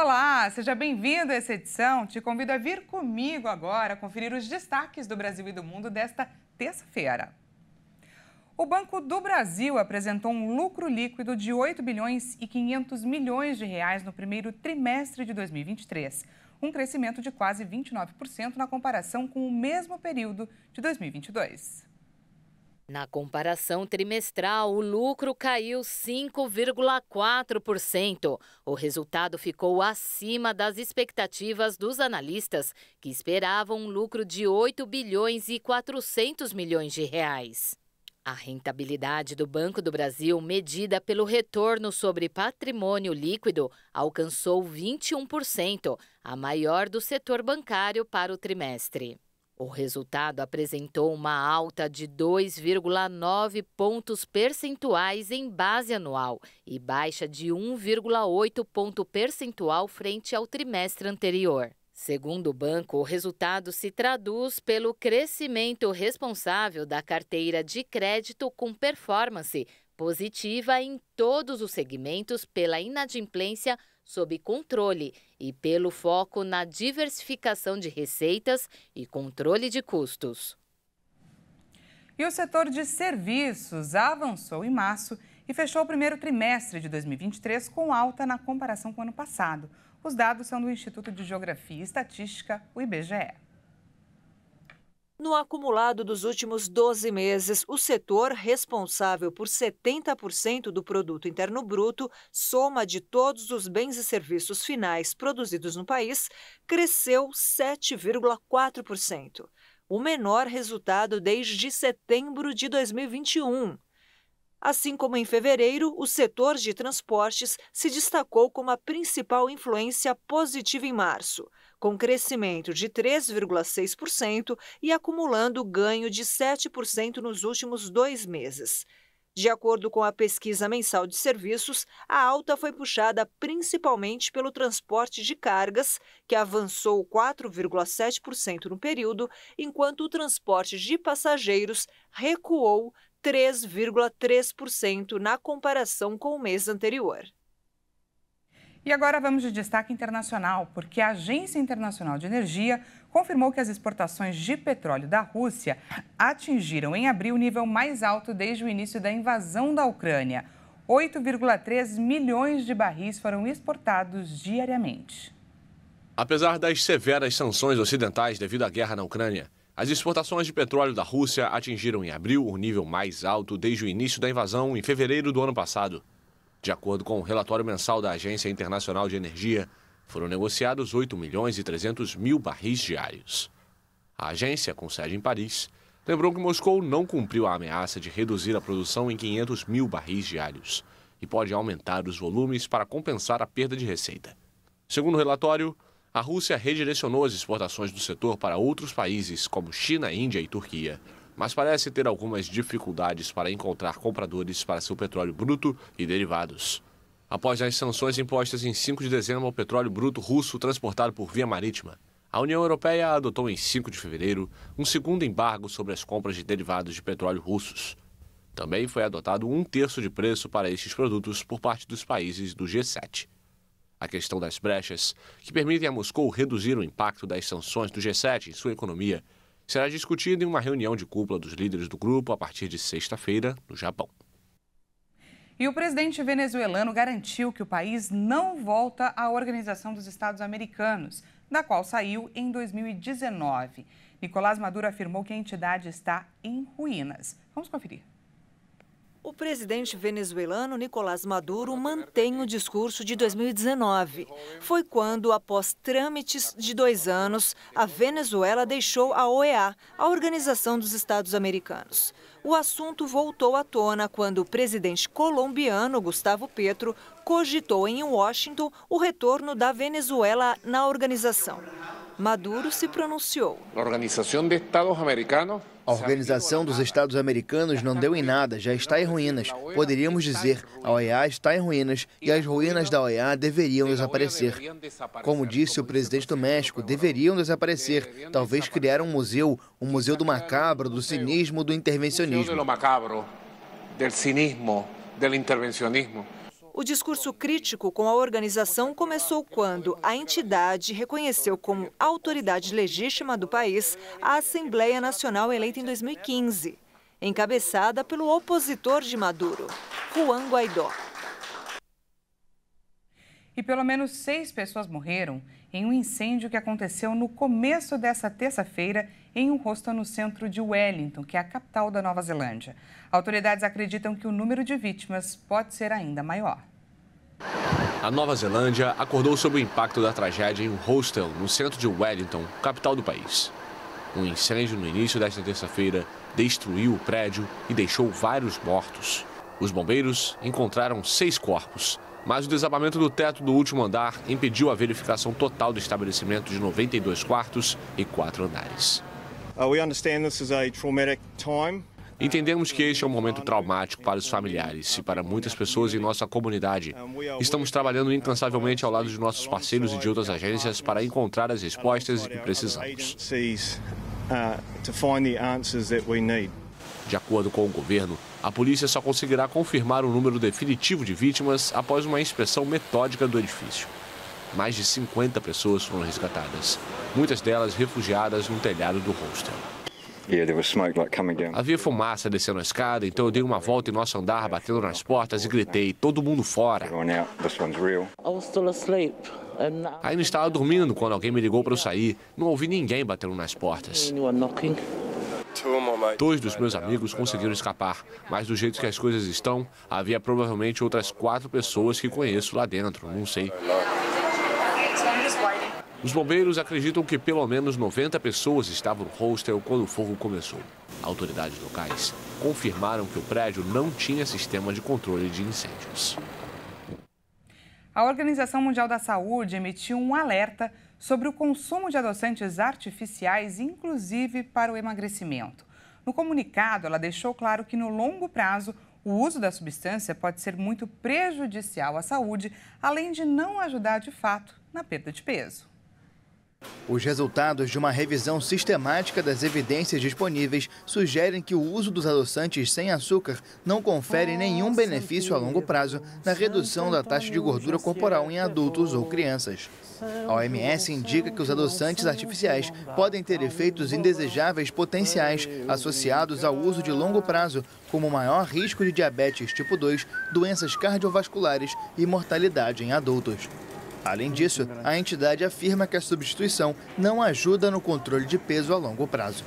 Olá, seja bem-vindo a essa edição. Te convido a vir comigo agora conferir os destaques do Brasil e do mundo desta terça-feira. O Banco do Brasil apresentou um lucro líquido de 8 bilhões e 500 milhões de reais no primeiro trimestre de 2023, um crescimento de quase 29% na comparação com o mesmo período de 2022. Na comparação trimestral, o lucro caiu 5,4%. O resultado ficou acima das expectativas dos analistas, que esperavam um lucro de 8 bilhões e 400 milhões de reais. A rentabilidade do Banco do Brasil, medida pelo retorno sobre patrimônio líquido, alcançou 21%, a maior do setor bancário para o trimestre. O resultado apresentou uma alta de 2,9 pontos percentuais em base anual e baixa de 1,8 ponto percentual frente ao trimestre anterior. Segundo o banco, o resultado se traduz pelo crescimento responsável da carteira de crédito com performance positiva em todos os segmentos pela inadimplência sob controle e pelo foco na diversificação de receitas e controle de custos. E o setor de serviços avançou em março e fechou o primeiro trimestre de 2023 com alta na comparação com o ano passado. Os dados são do Instituto de Geografia e Estatística, o IBGE. No acumulado dos últimos 12 meses, o setor responsável por 70% do produto interno bruto, soma de todos os bens e serviços finais produzidos no país, cresceu 7,4%, o menor resultado desde setembro de 2021. Assim como em fevereiro, o setor de transportes se destacou como a principal influência positiva em março, com crescimento de 3,6% e acumulando ganho de 7% nos últimos 2 meses. De acordo com a pesquisa mensal de serviços, a alta foi puxada principalmente pelo transporte de cargas, que avançou 4,7% no período, enquanto o transporte de passageiros recuou 3,3% na comparação com o mês anterior. E agora vamos de destaque internacional, porque a Agência Internacional de Energia confirmou que as exportações de petróleo da Rússia atingiram em abril o nível mais alto desde o início da invasão da Ucrânia. 8,3 milhões de barris foram exportados diariamente. Apesar das severas sanções ocidentais devido à guerra na Ucrânia, as exportações de petróleo da Rússia atingiram em abril o nível mais alto desde o início da invasão em fevereiro do ano passado. De acordo com o relatório mensal da Agência Internacional de Energia, foram negociados 8 milhões e 300 mil barris diários. A agência, com sede em Paris, lembrou que Moscou não cumpriu a ameaça de reduzir a produção em 500 mil barris diários e pode aumentar os volumes para compensar a perda de receita. Segundo o relatório, a Rússia redirecionou as exportações do setor para outros países como China, Índia e Turquia, mas parece ter algumas dificuldades para encontrar compradores para seu petróleo bruto e derivados. Após as sanções impostas em 5 de dezembro ao petróleo bruto russo transportado por via marítima, a União Europeia adotou em 5 de fevereiro um segundo embargo sobre as compras de derivados de petróleo russos. Também foi adotado 1/3 de preço para estes produtos por parte dos países do G7. A questão das brechas, que permitem a Moscou reduzir o impacto das sanções do G7 em sua economia, será discutida em uma reunião de cúpula dos líderes do grupo a partir de sexta-feira, no Japão. E o presidente venezuelano garantiu que o país não volta à Organização dos Estados Americanos, da qual saiu em 2019. Nicolás Maduro afirmou que a entidade está em ruínas. Vamos conferir. O presidente venezuelano Nicolás Maduro mantém o discurso de 2019. Foi quando, após trâmites de 2 anos, a Venezuela deixou a OEA, a Organização dos Estados Americanos. O assunto voltou à tona quando o presidente colombiano Gustavo Petro cogitou em Washington o retorno da Venezuela na organização. Maduro se pronunciou. A Organização dos Estados Americanos. A Organização dos Estados Americanos não deu em nada, já está em ruínas. Poderíamos dizer, a OEA está em ruínas e as ruínas da OEA deveriam desaparecer. Como disse o presidente do México, deveriam desaparecer. Talvez criar um museu do macabro, do cinismo, do intervencionismo. Museu do macabro, do cinismo, do intervencionismo. O O discurso crítico com a organização começou quando a entidade reconheceu como autoridade legítima do país a Assembleia Nacional eleita em 2015, encabeçada pelo opositor de Maduro, Juan Guaidó. E pelo menos 6 pessoas morreram em um incêndio que aconteceu no começo dessa terça-feira em um hostel no centro de Wellington, que é a capital da Nova Zelândia. Autoridades acreditam que o número de vítimas pode ser ainda maior. A Nova Zelândia acordou sob o impacto da tragédia em um hostel no centro de Wellington, capital do país. Um incêndio no início desta terça-feira destruiu o prédio e deixou vários mortos. Os bombeiros encontraram 6 corpos, mas o desabamento do teto do último andar impediu a verificação total do estabelecimento de 92 quartos e 4 andares. Entendemos que este é um momento traumático para os familiares e para muitas pessoas em nossa comunidade. Estamos trabalhando incansavelmente ao lado de nossos parceiros e de outras agências para encontrar as respostas que precisamos. De acordo com o governo, a polícia só conseguirá confirmar o número definitivo de vítimas após uma inspeção metódica do edifício. Mais de 50 pessoas foram resgatadas, muitas delas refugiadas no telhado do hostel. Havia fumaça descendo a escada, então eu dei uma volta em nosso andar, batendo nas portas e gritei, todo mundo fora. Ainda estava dormindo quando alguém me ligou para eu sair. Não ouvi ninguém batendo nas portas. 2 dos meus amigos conseguiram escapar, mas do jeito que as coisas estão, havia provavelmente outras 4 pessoas que conheço lá dentro, não sei. Os bombeiros acreditam que pelo menos 90 pessoas estavam no hostel quando o fogo começou. Autoridades locais confirmaram que o prédio não tinha sistema de controle de incêndios. A Organização Mundial da Saúde emitiu um alerta sobre o consumo de adoçantes artificiais, inclusive para o emagrecimento. No comunicado, ela deixou claro que no longo prazo, o uso da substância pode ser muito prejudicial à saúde, além de não ajudar de fato na perda de peso. Os resultados de uma revisão sistemática das evidências disponíveis sugerem que o uso dos adoçantes sem açúcar não confere nenhum benefício a longo prazo na redução da taxa de gordura corporal em adultos ou crianças. A OMS indica que os adoçantes artificiais podem ter efeitos indesejáveis potenciais associados ao uso de longo prazo, como maior risco de diabetes tipo 2, doenças cardiovasculares e mortalidade em adultos. Além disso, a entidade afirma que a substituição não ajuda no controle de peso a longo prazo.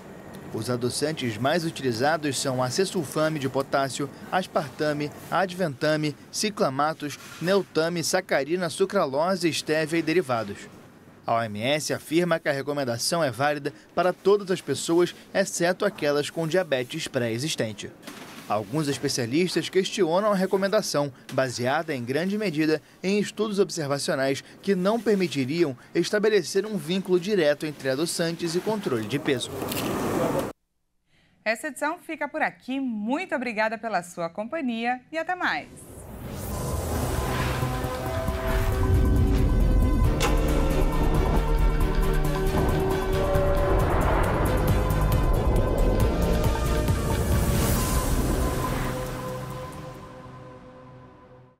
Os adoçantes mais utilizados são acesulfame de potássio, aspartame, adventame, ciclamatos, neutame, sacarina, sucralose, estévia e derivados. A OMS afirma que a recomendação é válida para todas as pessoas, exceto aquelas com diabetes pré-existente. Alguns especialistas questionam a recomendação, baseada em grande medida em estudos observacionais que não permitiriam estabelecer um vínculo direto entre adoçantes e controle de peso. Essa edição fica por aqui. Muito obrigada pela sua companhia e até mais.